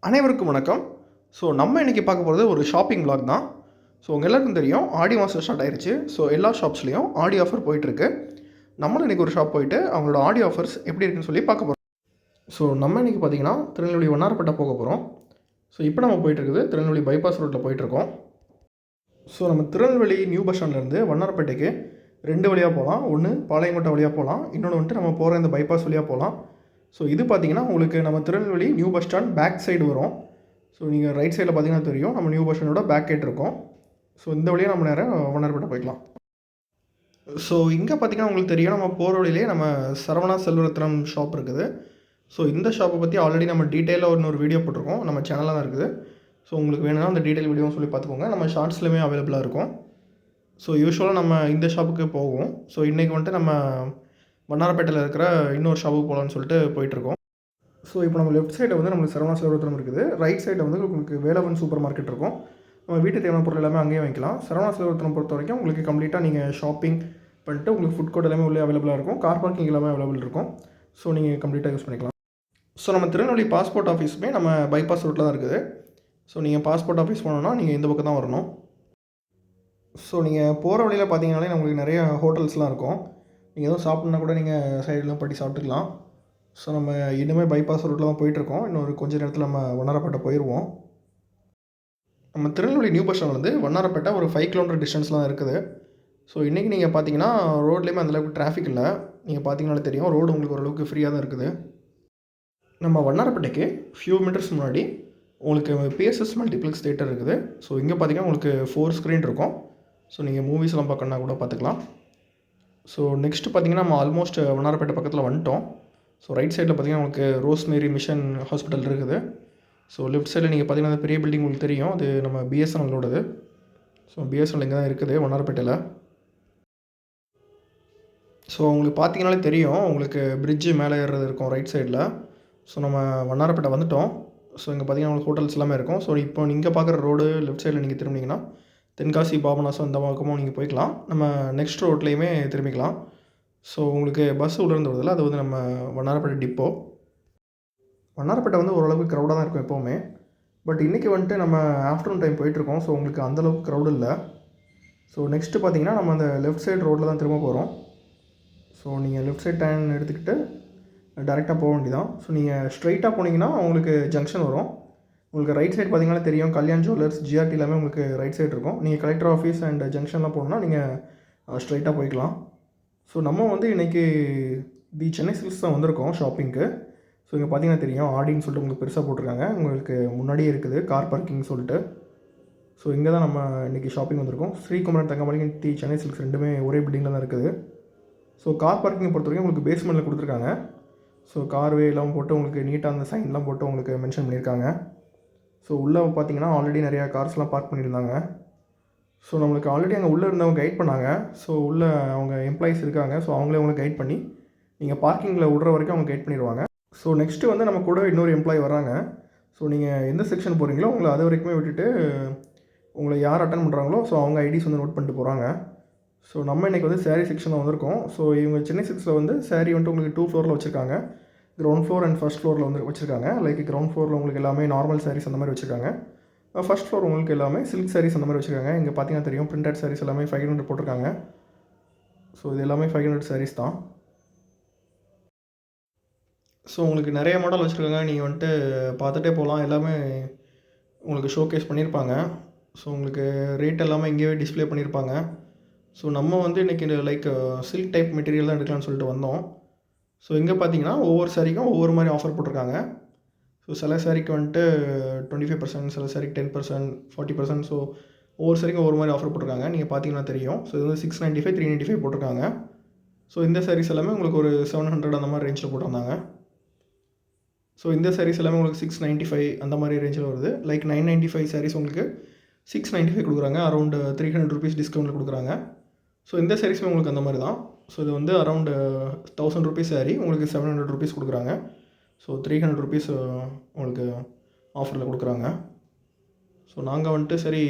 அனைவருக்கும் வணக்கம். நம்ம இன்றைக்கி பார்க்க போகிறது ஒரு ஷாப்பிங் vlog தான். உங்கள் எல்லாருக்கும் தெரியும் ஆடி மாதம் ஸ்டார்ட் ஆயிருச்சு. எல்லா ஷாப்ஸ்லேயும் ஆடி ஆஃபர் போயிட்டுருக்கு. நம்மளும் இன்றைக்கி ஒரு ஷாப் போயிட்டு அவங்களோட ஆடி ஆஃபர்ஸ் எப்படி இருக்குன்னு சொல்லி பார்க்க போகிறோம். நம்ம இன்றைக்கி பார்த்திங்கன்னா திருநெல்வேலி வண்ணாரப்பேட்டை போக போகிறோம். இப்போ நம்ம போயிட்டுருக்குது திருநெல்வேலி பைபாஸ் ரோட்டில் போயிட்டுருக்கோம். நம்ம திருநெல்வேலி நியூ பஸ் ஸ்டாண்ட்லேருந்து வண்ணாரப்பேட்டைக்கு 2 வழியாக போகலாம். ஒன்று பாளையங்கோட்டை வழியாக போகலாம், இன்னொன்று வந்துட்டு நம்ம போகிற இந்த பைபாஸ் வழியாக போகலாம். இது பார்த்திங்கன்னா உங்களுக்கு நம்ம Tirunelveli new bus stand back side வரும். நீங்கள் ரைட் சைடில் பார்த்தீங்கன்னா தெரியும் நம்ம நியூ பஸ் ஸ்டாண்டோட பேக் கேட் இருக்கும். இந்த வழியாக நம்ம நேரம் வண்ணாரப்பேட்டை போய்க்கலாம். இங்கே பார்த்திங்கன்னா உங்களுக்கு தெரியும் நம்ம போகிற வழியிலே நம்ம சரவணா செல்வரத்னம் ஷாப் இருக்குது. இந்த ஷாப்பை பற்றி ஆல்ரெடி நம்ம டீட்டெயிலாக இன்னொரு வீடியோ போட்டிருக்கோம், நம்ம சேனலில் தான் இருக்குது. உங்களுக்கு வேணும்னா அந்த டீட்டெயில் வீடியோன்னு சொல்லி பார்த்துக்கோங்க, நம்ம ஷார்ட்ஸ்லையுமே அவைலபிளாக இருக்கும். யூஸ்வலாக நம்ம இந்த ஷாப்புக்கு போவோம். இன்றைக்கி வந்துட்டு நம்ம வண்ணாரப்பேட்டையில் இருக்கிற இன்னொரு ஷாப்புக்கு போகலான்னு சொல்லிட்டு போயிட்டுருக்கோம். இப்போ நம்ம லெஃப்ட் சைடில் வந்து நம்மளுக்கு சரவணா செல்வரத்னம் இருக்குது. ரைட் சைடில் வந்து உங்களுக்கு வேலவன் சூப்பர் மார்க்கெட் இருக்கும். நம்ம வீட்டு தேவையான பொருள் எல்லாமே அங்கேயே வாங்கிக்கலாம். சரவணா செல்வரத்னம் பொறுத்த வரைக்கும் உங்களுக்கு கம்ப்ளீட்டாக நீங்கள் ஷாப்பிங் பண்ணிட்டு உங்களுக்கு ஃபுட் கோர்ட் எல்லாமே உள்ளே அவைலபிளாக இருக்கும். கார் பார்க்கிங் எல்லாமே அவைலபிள் இருக்கும். நீங்கள் கம்ப்ளீட்டாக யூஸ் பண்ணிக்கலாம். நம்ம திருநெல்வேலி பாஸ்போர்ட் ஆஃபீஸுமே நம்ம பைபாஸ் ரோட்டில் தான் இருக்குது. நீங்கள் பாஸ்போர்ட் ஆஃபீஸ் போனோன்னா நீங்கள் இந்த பக்கம் தான் வரணும். நீங்கள் போகிற வழியில் பார்த்தீங்கன்னாலே உங்களுக்கு நிறைய ஹோட்டல்ஸ்லாம் இருக்கும். நீங்கள் எதுவும் சாப்பிட்னா கூட நீங்கள் சைடெலாம் பட்டி சாப்பிட்டுக்கலாம். நம்ம இனிமேல் பைபாஸ் ரோட்டில் தான் போயிட்டுருக்கோம். இன்னொரு கொஞ்சம் நேரத்தில் நம்ம வண்ணாரப்பேட்டை போயிடுவோம். நம்ம திருநெல்வேலி நியூ பஸ் ஸ்டாண்ட்லேருந்து வண்ணாரப்பேட்டை ஒரு 5 கிலோமீட்டர் டிஸ்டன்ஸ்லாம் இருக்குது. இன்றைக்கி நீங்கள் பார்த்தீங்கன்னா ரோட்லேயுமே அந்தளவுக்கு டிராஃபிக் இல்லை. நீங்கள் பார்த்தீங்கன்னாலே தெரியும் ரோடு உங்களுக்கு ஓரளவுக்கு ஃப்ரீயாக தான் இருக்குது. நம்ம வண்ணாரப்பேட்டைக்கு ஃபியூ மீட்டர்ஸ் முன்னாடி உங்களுக்கு பிஎஸ்எஸ் மல்டிப்ளெக்ஸ் தியேட்டர் இருக்குது. இங்கே பார்த்தீங்கன்னா உங்களுக்கு 4 ஸ்க்ரீன் இருக்கும். நீங்கள் மூவிஸ்லாம் பார்க்கணுன்னா கூட பார்த்துக்கலாம். நெக்ஸ்ட்டு பார்த்தீங்கன்னா நம்ம ஆல்மோஸ்ட் வண்ணாரப்பேட்டை பக்கத்தில் வந்துட்டோம். ரைட் சைடில் பார்த்தீங்கன்னா உங்களுக்கு ரோஸ்மேரி மிஷன் ஹாஸ்பிட்டல் இருக்குது. லெஃப்ட் சைடில் நீங்கள் பார்த்தீங்கன்னா பெரிய பில்டிங் உங்களுக்கு தெரியும், அது நம்ம பிஎஸ்என்எல்லோடது. பிஎஸ்என்எல் இங்கே தான் இருக்குது வண்ணாரப்பேட்டையில். உங்களுக்கு பார்த்தீங்கன்னாலே தெரியும் உங்களுக்கு பிரிட்ஜு மேலே ஏறுறது இருக்கும் ரைட் சைடில். நம்ம வண்ணாரப்பேட்டை வந்துவிட்டோம். இங்கே பார்த்தீங்கன்னா உங்களுக்கு ஹோட்டல்ஸ் எல்லாமே இருக்கும். இப்போ நீங்கள் பார்க்குற ரோடு லெஃப்ட் சைடில் நீங்கள் திரும்பினீங்கன்னா தென்காசி பாபநாசம் இந்த பக்கமும் நீங்கள் போய்க்கலாம். நம்ம நெக்ஸ்ட் ரோட்லேயுமே திரும்பிக்கலாம். உங்களுக்கு பஸ் உள்ளேருந்து வருதில்ல, அது வந்து நம்ம வண்ணாரப்பேட்டை டிப்போ. வண்ணாரப்பேட்டை வந்து ஓரளவுக்கு க்ரௌடாக தான் இருக்கும் எப்போவுமே. பட் இன்றைக்கி வந்துட்டு நம்ம ஆஃப்டர்நூன் டைம் போயிட்டுருக்கோம். உங்களுக்கு அந்தளவுக்கு க்ரௌடு இல்லை. நெக்ஸ்ட்டு பார்த்தீங்கன்னா நம்ம அந்த லெஃப்ட் சைடு ரோட்டில் தான் திரும்ப போகிறோம். நீங்கள் லெஃப்ட் சைட் டர்ன் எடுத்துக்கிட்டு டேரெக்டாக போக வேண்டியதான். நீங்கள் ஸ்ட்ரைட்டாக போனீங்கன்னா உங்களுக்கு ஜங்ஷன் வரும். உங்களுக்கு ரைட் சைடு பார்த்தீங்கன்னா தெரியும் கல்யாண் ஜுவல்லர்ஸ், ஜிஆர்டி எல்லாமே உங்களுக்கு ரைட் சைடு இருக்கும். நீங்கள் கலெக்டர் ஆஃபீஸ் அண்ட் ஜங்ஷன்லாம் போகணுன்னா நீங்கள் ஸ்ட்ரைட்டாக போய்க்கலாம். நம்ம வந்து இன்றைக்கி தி சென்னை சில்க்ஸ் தான் வந்திருக்கோம் ஷாப்பிங்க்கு. இங்கே பார்த்தீங்கன்னா தெரியும் ஆடின்னு சொல்லிட்டு உங்களுக்கு பெருசாக போட்டிருக்காங்க. உங்களுக்கு முன்னாடியே இருக்குது கார் பார்க்கிங் சொல்லிட்டு. இங்கே தான் நம்ம இன்றைக்கி ஷாப்பிங் வந்திருக்கோம். ஸ்ரீகுமரன் தங்கமணிக்கு தி சென்னை சில்க்ஸ் ரெண்டுமே ஒரே பில்டிங்கில் தான் இருக்குது. கார் பார்க்கிங் பொறுத்த வரைக்கும் உங்களுக்கு பேஸ்மெண்ட்டில் கொடுத்துருக்காங்க. கார்வே எல்லாம் போட்டு உங்களுக்கு நீட்டாக அந்த சைன்லாம் போட்டு உங்களுக்கு மென்ஷன் பண்ணியிருக்காங்க. உள்ளே பார்த்தீங்கன்னா ஆல்ரெடி நிறையா கார்ஸ்லாம் பார்க் பண்ணியிருந்தாங்க. நம்மளுக்கு ஆல்ரெடி அங்கே உள்ளே இருந்தவங்க கைட் பண்ணாங்க. உள்ளே அவங்க எம்ப்ளாயிஸ் இருக்காங்க. அவங்களே உங்களுக்கு கைட் பண்ணி நீங்கள் பார்க்கிங்கில் விடுற வரைக்கும் அவங்க கைட் பண்ணிடுவாங்க. நெக்ஸ்ட்டு வந்து நம்ம கூட இன்னொரு எம்ப்ளாயி வராங்க. நீங்கள் எந்த செக்ஷன் போகிறீங்களோ உங்களை அது வரைக்குமே விட்டுட்டு உங்களை யார் அட்டன் பண்ணுறாங்களோ அவங்க ஐடிஸ் வந்து நோட் பண்ணிட்டு போகிறாங்க. நம்ம இன்றைக்கி வந்து சாரீ செக்ஷனில் வந்திருக்கோம். இவங்க சென்னை சில்க்ஸில் வந்து சாரீ வந்துட்டு உங்களுக்கு 2 ஃப்ளோரில் வச்சுருக்காங்க. கிரவுண்ட் ஃப்ளோர் அண்ட் ஃபர்ஸ்ட் ஃப்ளோரில் வந்து வச்சுருக்காங்க. கிரவுண்ட் ஃப்ளோரில் உங்களுக்கு எல்லாமே நார்மல் சாரீஸ் அந்த மாதிரி வச்சுருக்காங்க. ஃபர்ஸ்ட் ஃப்ளோர் உங்களுக்கு எல்லாமே சில்க் சாரீஸ் அந்த மாதிரி வச்சுருக்காங்க. இங்கே பார்த்தீங்கன்னா தெரியும் பிரிண்டட் சாரீஸ் எல்லாமே 500 போட்டிருக்காங்க. இது எல்லாமே 500 சாரீஸ் தான். உங்களுக்கு நிறைய மாடல் வச்சுருக்காங்க. நீங்கள் வந்துட்டு பார்த்துட்டே போகலாம். எல்லாமே உங்களுக்கு ஷோகேஸ் பண்ணியிருப்பாங்க. உங்களுக்கு ரேட் எல்லாமே இங்கேயே டிஸ்பிளே பண்ணியிருப்பாங்க. நம்ம வந்து இன்றைக்கி சில்க் டைப் மெட்டீரியல் தான் எடுக்கலாம்னு சொல்லிட்டு வந்தோம். இங்கே பார்த்தீங்கன்னா ஒவ்வொரு சாரிக்கும் ஒவ்வொரு மாதிரி ஆஃபர் போட்டிருக்காங்க. சில சாரிக்கு வந்துட்டு 25%, சில சாரிக்கு 10%, 40%. ஒவ்வொரு சாரிக்கும் ஒவ்வொரு மாதிரி ஆஃபர் போட்டிருக்காங்க. நீங்கள் பார்த்தீங்கன்னா தெரியும். இது வந்து 695, 395 போட்டிருக்காங்க. இந்த சாரீஸ் எல்லாமே உங்களுக்கு ஒரு 700 அந்த மாதிரி ரேஞ்சில் போட்டிருந்தாங்க. இந்த சாரீஸ் எல்லாமே உங்களுக்கு 695 அந்த மாதிரி ரேஞ்சில் வருது. 995 சாரீஸ் உங்களுக்கு 695 கொடுக்குறாங்க. அரௌண்ட் 300 ருபீஸ் டிஸ்கவுண்ட்டில் கொடுக்குறாங்க. இந்த சாரீஸுமே உங்களுக்கு அந்த மாதிரி தான். இது வந்து அரௌண்ட் 1000 ருபீஸ் சாரீ உங்களுக்கு 700 ருபீஸ் கொடுக்குறாங்க. 300 ருபீஸ் உங்களுக்கு ஆஃபரில் கொடுக்குறாங்க. நாங்கள் வந்துட்டு சரி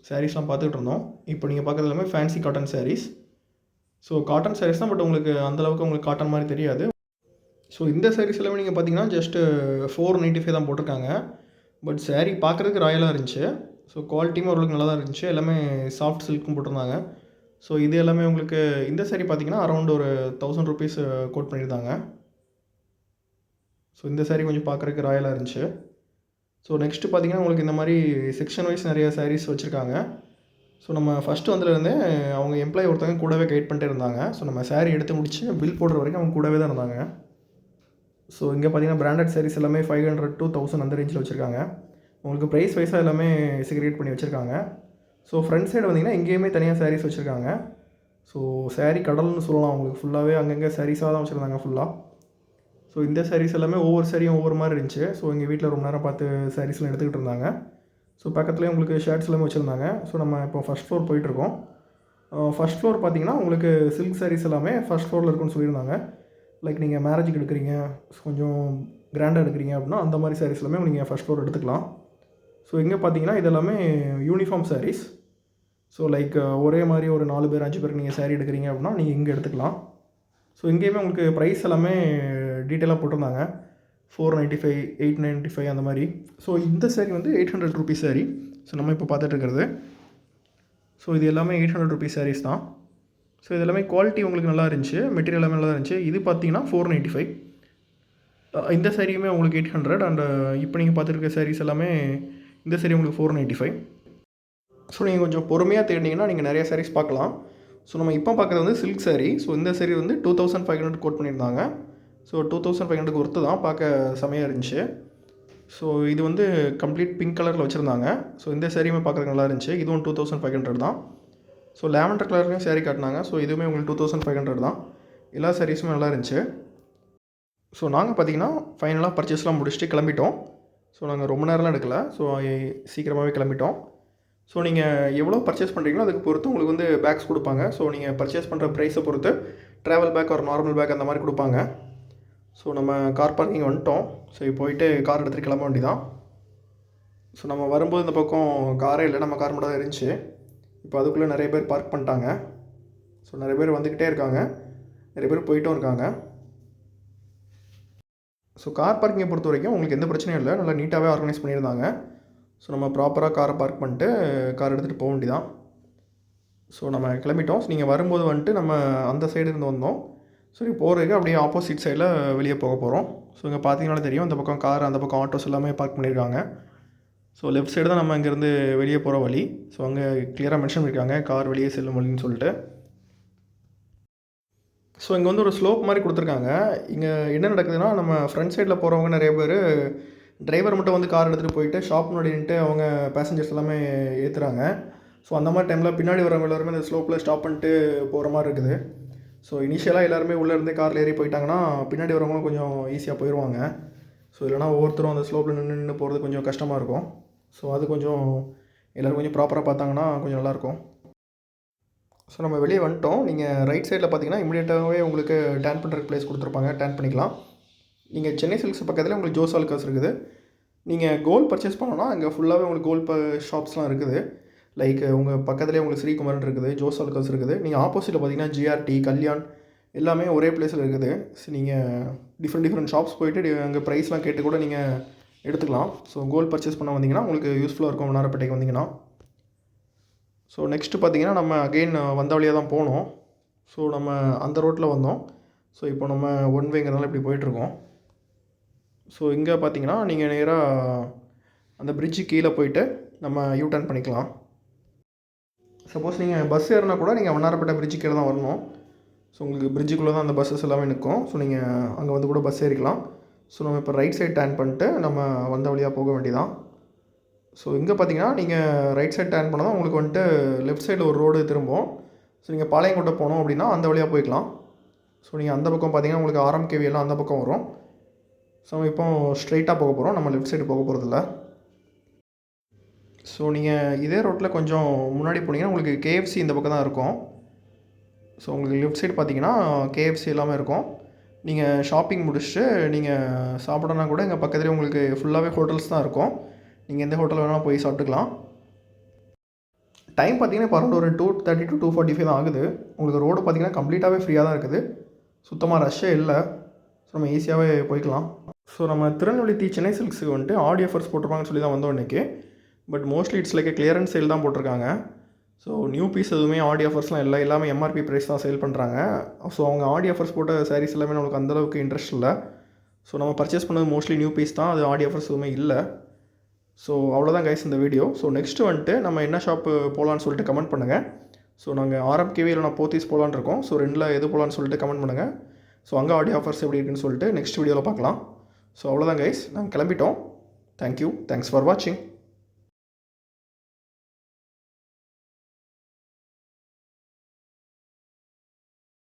சாரீஸ்லாம் பார்த்துக்கிட்டு இருந்தோம். இப்போ நீங்கள் பார்க்குறது எல்லாமே fancy cotton saris. Cotton saris தான், பட் உங்களுக்கு அந்தளவுக்கு உங்களுக்கு காட்டன் மாதிரி தெரியாது. இந்த சாரீஸ் எல்லாமே நீங்கள் பார்த்தீங்கன்னா ஜஸ்ட்டு 495 தான் போட்டிருக்காங்க. பட் saree பார்க்குறதுக்கு ராயலாக இருந்துச்சு. ஸோ குவாலிட்டியும் ஓரளவுக்கு நல்லா தான் இருந்துச்சு. எல்லாமே சாஃப்ட் சில்க்கும் போட்டிருந்தாங்க. ஸோ இது எல்லாமே உங்களுக்கு இந்த saree பார்த்தீங்கன்னா அரௌண்ட் ஒரு ₹1000 கோட் பண்ணியிருந்தாங்க. ஸோ இந்த saree கொஞ்சம் பார்க்குறதுக்கு ராயலாக இருந்துச்சு. ஸோ நெக்ஸ்ட்டு பார்த்தீங்கன்னா உங்களுக்கு இந்த மாதிரி செக்ஷன் வைஸ் நிறைய சாரீஸ் வச்சுருக்காங்க. ஸோ நம்ம ஃபஸ்ட்டு வந்ததுலேருந்தே அவங்க எம்ப்ளாயி ஒருத்தவங்க கூடவே கைட் பண்ணிட்டே இருந்தாங்க. ஸோ நம்ம saree எடுத்து முடிச்சு பில் போடுற வரைக்கும் அவங்க கூடவே தான் இருந்தாங்க. ஸோ இங்கே பார்த்தீங்கன்னா பிராண்டட் சாரீஸ் எல்லாமே 500 to 1000 அந்த ரேஞ்சில் வச்சுருக்காங்க. உங்களுக்கு ப்ரைஸ் வைஸாக எல்லாமே செக்ரிகேட் பண்ணி வச்சுருக்காங்க. ஸோ ஃப்ரண்ட் சைடு வந்தீங்கன்னா இங்கேயுமே தனியாக சாரீஸ் வச்சுருக்காங்க. ஸோ saree கடல்னு சொல்லலாம். உங்களுக்கு ஃபுல்லாகவே அங்கங்கே சாரீஸாக தான் வச்சுருந்தாங்க ஃபுல்லாக. ஸோ இந்த சாரீஸ் எல்லாமே ஒவ்வொரு சாரியும் ஒவ்வொரு மாதிரி இருந்துச்சு. ஸோ எங்கள் வீட்டில் ரொம்ப நேரம் பார்த்து சாரீஸ்லாம் எடுத்துக்கிட்டு இருந்தாங்க. ஸோ பக்கத்துலேயே உங்களுக்கு ஷர்ட்ஸ் எல்லாமே வச்சுருந்தாங்க. ஸோ நம்ம இப்போ ஃபஸ்ட் ஃப்ளோர் போயிட்டுருக்கோம். ஃபஸ்ட் ஃப்ளோர் பார்த்தீங்கன்னா உங்களுக்கு சில்க் சாரீஸ் எல்லாமே ஃபஸ்ட் ஃப்ளோரில் இருக்குன்னு சொல்லியிருந்தாங்க. லைக் நீங்கள் மேரேஜுக்கு எடுக்கிறீங்க, கொஞ்சம் கிராண்டாக எடுக்கிறீங்க அப்படின்னா அந்த மாதிரி சாரீஸ் எல்லாமே நீங்கள் ஃபஸ்ட் ஃப்ளோர் எடுத்துக்கலாம். ஸோ இங்கே பார்த்தீங்கன்னா இது எல்லாமே யூனிஃபார்ம் சாரீஸ். ஸோ லைக் ஒரே மாதிரி ஒரு 4 பேர் 5 பேருக்கு நீங்கள் saree எடுக்கிறீங்க அப்படின்னா நீங்கள் இங்கே எடுத்துக்கலாம். ஸோ இங்கேயுமே உங்களுக்கு ப்ரைஸ் எல்லாமே டீட்டெயிலாக போட்டிருந்தாங்க. 495, 895 அந்த மாதிரி. ஸோ இந்த saree வந்து ₹800 saree. ஸோ நம்ம இப்போ பார்த்துட்டு இருக்கிறது. ஸோ இது எல்லாமே ₹800 sarees தான். ஸோ இது எல்லாமே குவாலிட்டி உங்களுக்கு நல்லா இருந்துச்சு. மெட்டீரியல் எல்லாமே நல்லா இருந்துச்சு. இது பார்த்தீங்கன்னா 495. இந்த சாரியுமே உங்களுக்கு 800 அண்ட் இப்போ நீங்கள் பார்த்துருக்க sarees எல்லாமே இந்த saree உங்களுக்கு 495. ஸோ நீங்கள் கொஞ்சம் பொறுமையாக தேடினீங்கன்னா நீங்கள் நிறைய sarees பார்க்கலாம். ஸோ நம்ம இப்போ பார்க்குறது வந்து சில்க் saree. ஸோ இந்த saree வந்து 2500 கோட் பண்ணியிருந்தாங்க. ஸோ 2500க்கு ஒர்த்து தான், பார்க்க செமையாக இருந்துச்சு. ஸோ இது வந்து கம்ப்ளீட் பிங்க் கலரில் வச்சுருந்தாங்க. ஸோ இந்த சாரியுமே பார்க்குறதுக்கு நல்லா இருந்துச்சு. இதுவும் 2500 தான். ஸோ லாவெண்டர் கலர்லேயும் saree காட்டினாங்க. ஸோ இதுவுமே உங்களுக்கு 2500 தான். எல்லா சாரீஸுமே நல்லா இருந்துச்சு. ஸோ நாங்கள் பார்த்தீங்கன்னா ஃபைனலாக பர்ச்சேஸ்லாம் முடிச்சுட்டு கிளம்பிட்டோம். ஸோ நாங்கள் ரொம்ப நேரம்லாம் எடுக்கல. ஸோ சீக்கிரமாகவே கிளம்பிட்டோம். ஸோ நீங்கள் எவ்வளோ பர்ச்சேஸ் பண்ணுறீங்களோ அதுக்கு பொறுத்து உங்களுக்கு வந்து பேக்ஸ் கொடுப்பாங்க. ஸோ நீங்கள் பர்ச்சேஸ் பண்ணுற ப்ரைஸை பொறுத்து ட்ராவல் பேக் ஒரு நார்மல் பேக் அந்த மாதிரி கொடுப்பாங்க. ஸோ நம்ம கார் பார்க்கிங் வந்துட்டோம். ஸோ இப்போ போயிட்டு கார் எடுத்துகிட்டு கிளம்ப வேண்டியதான். ஸோ நம்ம வரும்போது இந்த பக்கம் காரே இல்லை, நம்ம கார் மட்டும் தான் இருந்துச்சு. இப்போ அதுக்குள்ளே நிறைய பேர் பார்க் பண்ணிட்டாங்க. ஸோ நிறைய பேர் வந்துக்கிட்டே இருக்காங்க, நிறைய பேர் போயிட்டும் இருக்காங்க. ஸோ கார் பார்க்கிங்கை பொறுத்த வரைக்கும் உங்களுக்கு எந்த பிரச்சனையும் இல்லை, நல்லா நீட்டாகவே ஆர்கனைஸ் பண்ணியிருந்தாங்க. ஸோ நம்ம ப்ராப்பராக காரை பார்க் பண்ணிட்டு கார் எடுத்துகிட்டு போக வேண்டியதான். ஸோ நம்ம கிளம்பிட்டோம். ஸோ நீங்கள் வரும்போது வந்துட்டு நம்ம அந்த சைடு இருந்து வந்தோம். சரி போகிறதுக்கு அப்படியே ஆப்போசிட் சைடில் வெளியே போக போகிறோம். ஸோ இங்கே பார்த்தீங்கனாலே தெரியும், இந்த பக்கம் கார், அந்த பக்கம் ஆட்டோஸ் எல்லாமே பார்க் பண்ணியிருக்காங்க. ஸோ லெஃப்ட் சைடு தான் நம்ம இங்கேருந்து வெளியே போகிற வழி. ஸோ அங்கே கிளியராக மென்ஷன் பண்ணியிருக்காங்க கார் வெளியே செல்லும் வழின்னு சொல்லிட்டு. ஸோ இங்கே வந்து ஒரு ஸ்லோப் மாதிரி கொடுத்துருக்காங்க. இங்கே என்ன நடக்குதுன்னா, நம்ம ஃப்ரண்ட் சைடில் போகிறவங்க நிறைய பேர் டிரைவர் மட்டும் வந்து கார் எடுத்துகிட்டு போயிட்டு ஷாப் முன்னாடி நின்றுட்டு அவங்க பேசஞ்சர்ஸ் எல்லாமே ஏற்றுறாங்க. ஸோ அந்த மாதிரி டைமில் பின்னாடி வரவங்க எல்லாருமே இந்த ஸ்லோப்பில் ஸ்டாப் பண்ணிட்டு போகிற மாதிரி இருக்குது. ஸோ இனிஷியலாக எல்லாருமே உள்ளே இருந்தே காரில் ஏறி போயிட்டாங்கன்னா பின்னாடி வரவங்களும் கொஞ்சம் ஈஸியாக போயிடுவாங்க. ஸோ இல்லைனா ஒவ்வொருத்தரும் அந்த ஸ்லோப்பில் நின்று போகிறது கொஞ்சம் கஷ்டமாக இருக்கும். ஸோ அது கொஞ்சம் எல்லோரும் கொஞ்சம் ப்ராப்பராக பார்த்தாங்கன்னா கொஞ்சம் நல்லாயிருக்கும். ஸோ நம்ம வெளியே வந்துட்டோம். நீங்கள் ரைட் சைடில் பார்த்தீங்கன்னா இமீடியட்டாகவே உங்களுக்கு டேன் பண்ணுறதுக்கு ப்ளேஸ் கொடுத்துருப்பாங்க, டேன் பண்ணிக்கலாம். நீங்கள் சென்னை சில்க்ஸ் பக்கத்தில் உங்களுக்கு ஜோஸ் ஆலுக்காஸ் இருக்குது. நீங்கள் கோல்ட் பர்ச்சேஸ் பண்ணோன்னா அங்கே ஃபுல்லாகவே உங்களுக்கு கோல்ட் ஷாப்ஸ்லாம் இருக்குது. லைக் உங்கள் பக்கத்துலேயே உங்களுக்கு ஸ்ரீகுமரன் இருக்குது, ஜோஸ் ஆலுக்காஸ் இருக்குது. நீங்கள் ஆப்போசிட்டில் பார்த்தீங்கன்னா ஜிஆர்டி, கல்யாண் எல்லாமே ஒரே பிளேஸில் இருக்குது. ஸோ நீங்கள் டிஃப்ரெண்ட் ஷாப்ஸ் போயிட்டு அங்கே ப்ரைஸ்லாம் கேட்டு கூட நீங்கள் எடுத்துக்கலாம். ஸோ கோல்ட் பர்ச்சேஸ் பண்ண வந்தீங்கன்னா உங்களுக்கு யூஸ்ஃபுல்லாக இருக்கும் வண்ணாரப்பேட்டைக்கு வந்தீங்கன்னா. ஸோ நெக்ஸ்ட்டு பார்த்தீங்கன்னா நம்ம அகெயின் வந்த வழியாக தான் போனோம். ஸோ நம்ம அந்த ரோட்டில் வந்தோம். ஸோ இப்போ நம்ம ஒன் வேங்கிறதுனால இப்படி போயிட்டுருக்கோம். ஸோ இங்கே பார்த்தீங்கன்னா நீங்கள் நேராக அந்த பிரிட்ஜு கீழே போயிட்டு நம்ம யூ டர்ன் பண்ணிக்கலாம். சப்போஸ் நீங்கள் பஸ் ஏறினா கூட நீங்கள் வண்ணாரப்பேட்டை பிரிட்ஜு கீழே தான் வரணும். ஸோ உங்களுக்கு பிரிட்ஜுக்குள்ளே தான் அந்த பஸ்ஸஸ் எல்லாமே நிற்கும். ஸோ நீங்கள் அங்கே வந்து கூட பஸ் ஏறிக்கலாம். ஸோ நம்ம இப்போ ரைட் சைட் டர்ன் பண்ணிட்டு நம்ம வந்த வழியாக போக வேண்டியதான். ஸோ இங்கே பார்த்தீங்கன்னா நீங்கள் ரைட் சைட் டர்ன் பண்ணால் தான் உங்களுக்கு வந்துட்டு லெஃப்ட் சைடில் ஒரு ரோடு திரும்பும். ஸோ நீங்கள் பாளையங்கோட்டை போனோம் அப்படின்னா அந்த வழியாக போய்க்கலாம். ஸோ நீங்கள் அந்த பக்கம் பார்த்தீங்கன்னா உங்களுக்கு ஆர்எம்கேவி எல்லாம் அந்த பக்கம் வரும். ஸோ இப்போ ஸ்ட்ரைட்டாக போக போகிறோம், நம்ம லெஃப்ட் சைடு போக போகிறதில்ல. ஸோ நீங்கள் இதே ரோட்டில் கொஞ்சம் முன்னாடி போனீங்கன்னா உங்களுக்கு கேஎஃப்சி இந்த பக்கம் தான் இருக்கும். ஸோ உங்களுக்கு லெஃப்ட் சைடு பார்த்தீங்கன்னா கேஎஃப்சி எல்லாமே இருக்கும். நீங்கள் ஷாப்பிங் முடிச்சுட்டு நீங்கள் சாப்பிடனா கூட எங்கள் பக்கத்துலேயே உங்களுக்கு ஃபுல்லாகவே ஹோட்டல்ஸ் தான் இருக்கும். நீங்கள் எந்த ஹோட்டல் வேணாலும் போய் சாப்பிட்டுக்கலாம். டைம் பார்த்தீங்கன்னா இப்போ அரௌண்ட் ஒரு 2:30 to 2:45 தான் ஆகுது. உங்களுக்கு ரோடு பார்த்தீங்கன்னா கம்ப்ளீட்டாகவே ஃப்ரீயாக தான் இருக்குது, சுத்தமாக ரஷ்ஷே இல்லை. ஸோ நம்ம ஈஸியாகவே போய்க்கலாம். ஸோ நம்ம திருநெல்வேலி சென்னை சில்க்ஸுக்கு வந்துட்டு ஆடி ஆஃபர்ஸ் போட்டிருப்பாங்கன்னு சொல்லி தான் வந்தோம் இன்றைக்கி. But mostly it's like clearance sale தான் போட்டிருக்காங்க. ஸோ நியூ பீஸ் எதுவுமே ஆடி ஆஃபர்ஸ்லாம் இல்லை, எல்லாமே எம்ஆர்பி ப்ரைஸ் தான் சேல் பண்ணுறாங்க. ஸோ அவங்க ஆடி ஆஃபர்ஸ் போட்ட சாரீஸ் எல்லாமே நம்மளுக்கு அந்தளவுக்கு இன்ட்ரெஸ்ட் இல்லை. ஸோ நம்ம பர்ச்சேஸ் பண்ணது மோஸ்ட்லி நியூ பீஸ் தான், அது ஆடி ஆஃபர்ஸ் எதுவுமே இல்லை. ஸோ அவ்வளோதான் கைஸ் இந்த வீடியோ. ஸோ நெக்ஸ்ட்டு வந்துட்டு நம்ம என்ன ஷாப்பு போகலான்னு சொல்லிட்டு கமெண்ட் பண்ணுங்கள். ஸோ நாங்கள் ஆர்எம்கேவி இல்லைனா போத்தீஸ் போகலான்னு இருக்கோம். ஸோ ரெண்டில் எது போகலான்னு சொல்லிட்டு கமெண்ட் பண்ணுங்கள். ஸோ அங்கே ஆடி ஆஃபர்ஸ் எப்படி இருக்குன்னு சொல்லிட்டு நெக்ஸ்ட் வீடியோவில் பார்க்கலாம். ஸோ அவ்வளோதான் கைஸ், நாங்கள் கிளம்பிட்டோம். தேங்க்யூ, தேங்க்ஸ் ஃபார் வாட்சிங்.